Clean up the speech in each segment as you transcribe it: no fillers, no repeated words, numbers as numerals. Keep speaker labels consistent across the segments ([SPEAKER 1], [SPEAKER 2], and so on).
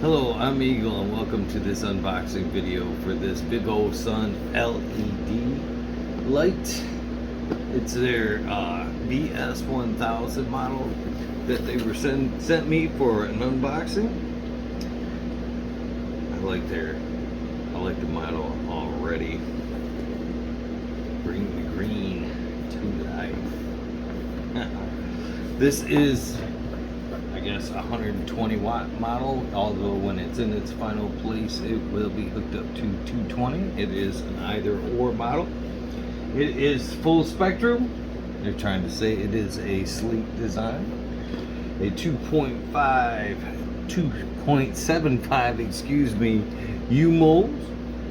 [SPEAKER 1] Hello, I'm Eagle and welcome to this unboxing video for this VivoSun LED light. It's their VS1000 model that they were sent me for an unboxing. I like the model already. Bring the green to life. This is, I guess, a 120 watt model, although when it's in its final place it will be hooked up to 220. It is an either or model. It is full spectrum. They're trying to say it is a sleek design. A 2.75 excuse me U-mold,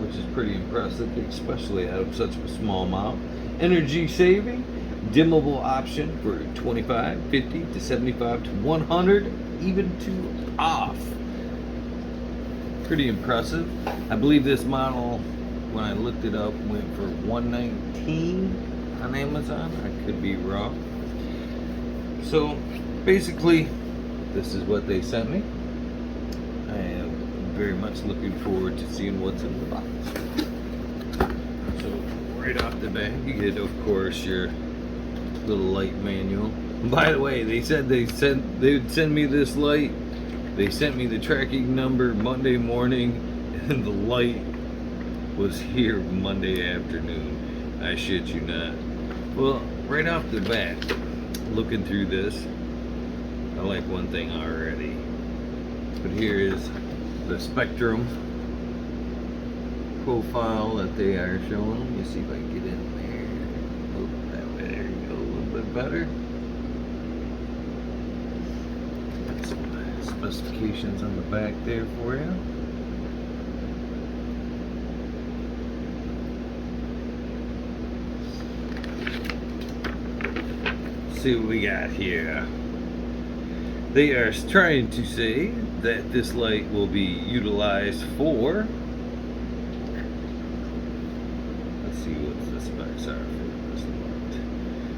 [SPEAKER 1] which is pretty impressive, especially out of such a small model. Energy saving, dimmable option for 25, 50 to 75 to 100, even to off. Pretty impressive. I believe this model, when I looked it up, went for $119 on Amazon. I could be wrong. So basically, this is what they sent me. I am very much looking forward to seeing what's in the box. So right off the bat, you get, of course, your little light manual. By the way, they said they would send me this light. They sent me the tracking number Monday morning, and the light was here Monday afternoon. I shit you not. Well, right off the bat, looking through this, I like one thing already. But here is the spectrum profile that they are showing. Let me see if I can get in there. Oh, that way, there you go, a little bit better. Got some specifications on the back there for you. See what we got here. They are trying to say that this light will be utilized for, let's see what the specs are for this light.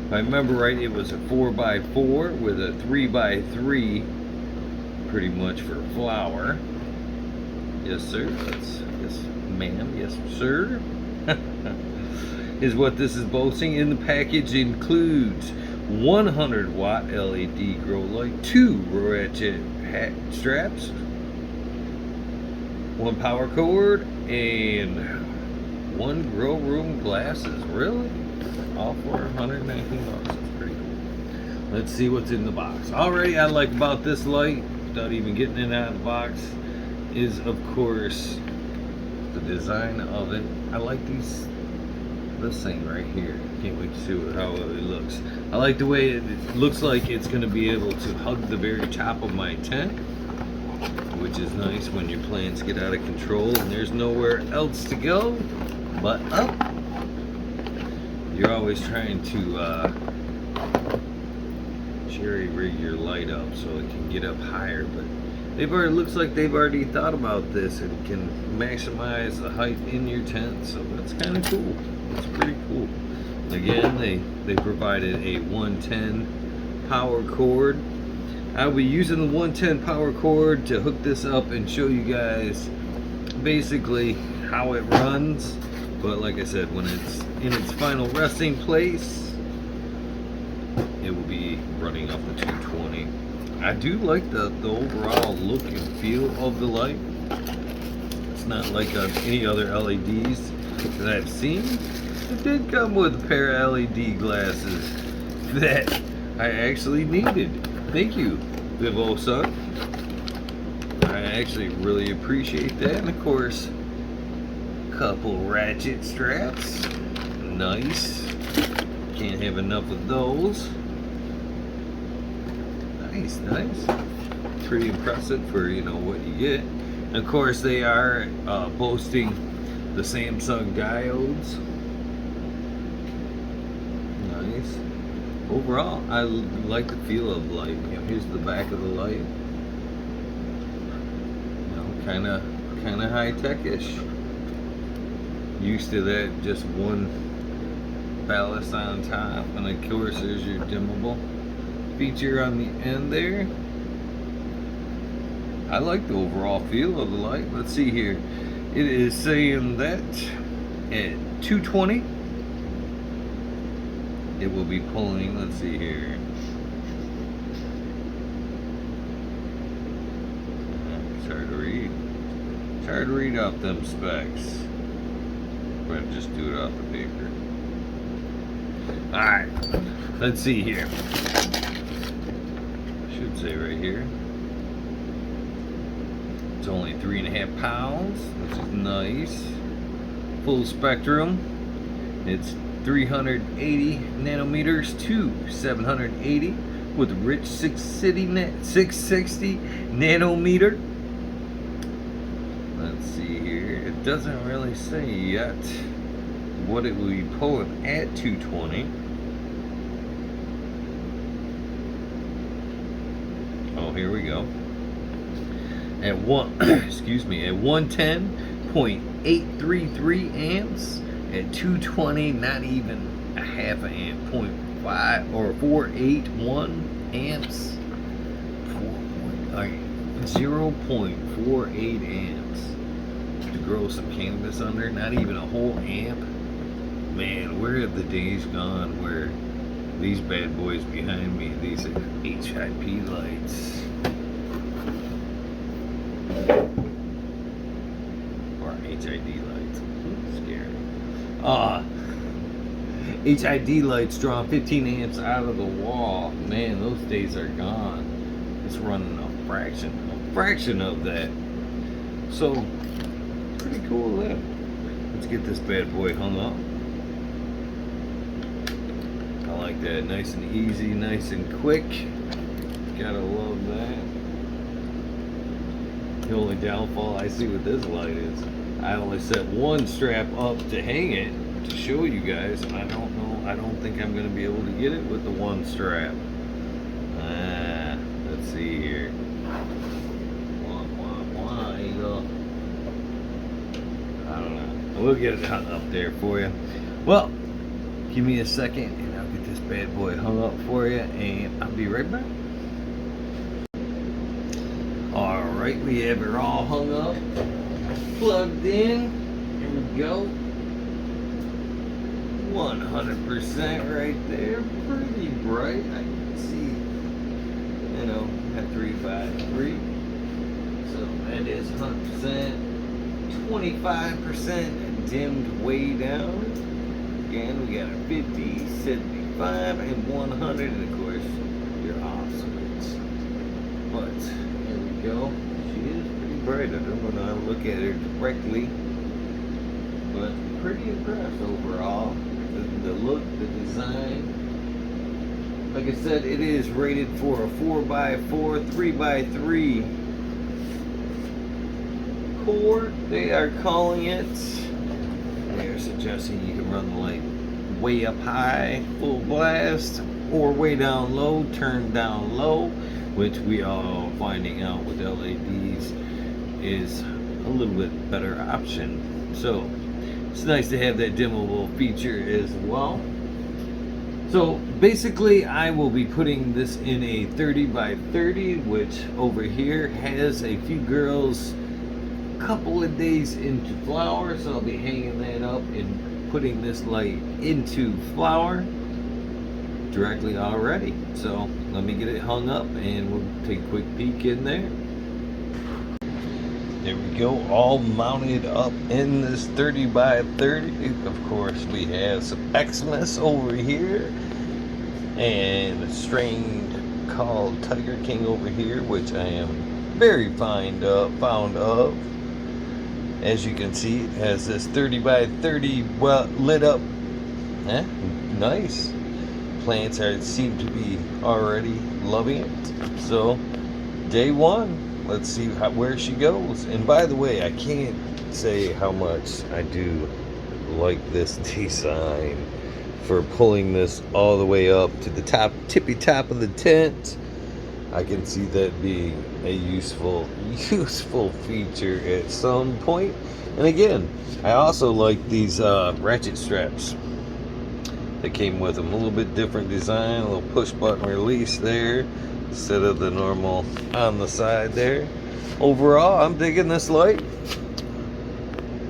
[SPEAKER 1] If I remember right, it was a 4x4 with a 3x3 pretty much for flower. Yes sir, that's, yes ma'am, yes sir. Is what this is boasting. In the package includes 100 watt LED grow light, 2 ratchet hat straps, 1 power cord, and 1 grow room glasses. Really? All for $119. That's pretty cool. Let's see what's in the box. Already, I like about this light, without even getting it out of the box, is of course the design of it. I like this thing right here. Can't wait to see how it looks. I like the way it looks like it's going to be able to hug the very top of my tent, which is nice when your plans get out of control and there's nowhere else to go but up. You're always trying to cherry rig your light up so it can get up higher, but looks like they've already thought about this and can maximize the height in your tent, so that's kind of cool. That's pretty cool. Again, they provided a 110 power cord. I'll be using the 110 power cord to hook this up and show you guys basically how it runs. But like I said, when it's in its final resting place, it will be running off the 220. I do like the overall look and feel of the light. It's not like any other LEDs that I've seen. It did come with a pair of LED glasses that I actually needed. Thank you, VivoSun. I actually really appreciate that. And of course, a couple ratchet straps. Nice. Can't have enough of those. Nice. Pretty impressive for, you know, what you get. And of course, they are boasting the Samsung diodes. Nice. Overall, I like the feel of the light. You know, here's the back of the light. You know, kind of high-tech-ish. Used to that just one ballast on top, and of course there's your dimmable feature on the end there. I like the overall feel of the light. Let's see here. It is saying that at 220 it will be pulling, let's see here. It's hard to read. It's hard to read off them specs. We're gonna just do it off the paper. Alright, let's see here. Should say right here. It's only 3.5 pounds, which is nice. Full spectrum. It's 380 nanometers to 780 with rich 660 nanometer. Let's see here. It doesn't really say yet what it will be pulling at 220. Oh, here we go. At excuse me, at 110.833 amps, at 220, not even a half an amp, 0.5 or 481 amps, 0.48 amps to grow some cannabis under, not even a whole amp. Man, where have the days gone where these bad boys behind me, these are HIP lights. Or HID lights. Scary. HID lights drawing 15 amps out of the wall. Man, those days are gone. It's running a fraction of that. So, pretty cool there. Let's get this bad boy hung up. I like that. Nice and easy, nice and quick. Gotta love that. The only downfall I see with this light is I only set one strap up to hang it to show you guys, and I don't know, I don't think I'm going to be able to get it with the one strap. Let's see here. I don't know. We'll get it up there for you. Well, give me a second and I'll get this bad boy hung up for you, and I'll be right back. Alright, we have it all hung up, plugged in. Here we go. 100% right there. Pretty bright. I can see, you know, at 353. So that is 100%. 25% dimmed way down. Again, we got a 50, 75, and 100, and of course, your off switch. But here we go. She is pretty bright. I don't want to look at her directly, but pretty impressed overall. The look, the design. Like I said, it is rated for a 4x4, 3x3 core. They are calling it. They are suggesting you can run the light way up high, full blast, or way down low, turn down low, which we are finding out with LEDs is a little bit better option. So it's nice to have that dimmable feature as well. So basically I will be putting this in a 30x30, which over here has a few girls couple of days into flower, so I'll be hanging that up and putting this light into flower directly already. So let me get it hung up and we'll take a quick peek in there. There we go, all mounted up in this 30x30. Of course, we have some Xmas over here and a strain called Tiger King over here, which I am very fond of. As you can see, it has this 30x30 well lit up. Nice. Plants seem to be already loving it. So, day one. Let's see where she goes. And by the way, I can't say how much I do like this design for pulling this all the way up to the top, tippy top of the tent. I can see that being a useful feature at some point. And again, I also like these ratchet straps that came with them. A little bit different design, a little push button release there instead of the normal on the side there. overall, I'm digging this light.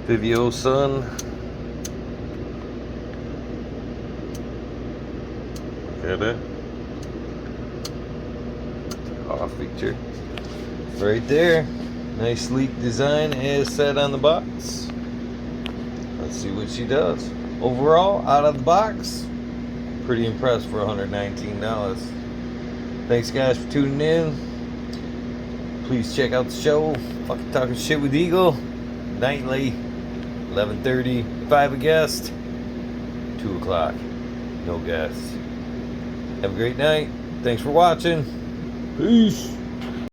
[SPEAKER 1] Vivosun. Look at it. Off feature. Right there. Nice sleek design as said on the box. Let's see what she does. Overall, out of the box, pretty impressed for $119. Thanks guys for tuning in. Please check out the show. Fucking Talking Shit with Eagle. Nightly. 11:30. 5 a guest. 2 o'clock. No guests. Have a great night. Thanks for watching. Peace.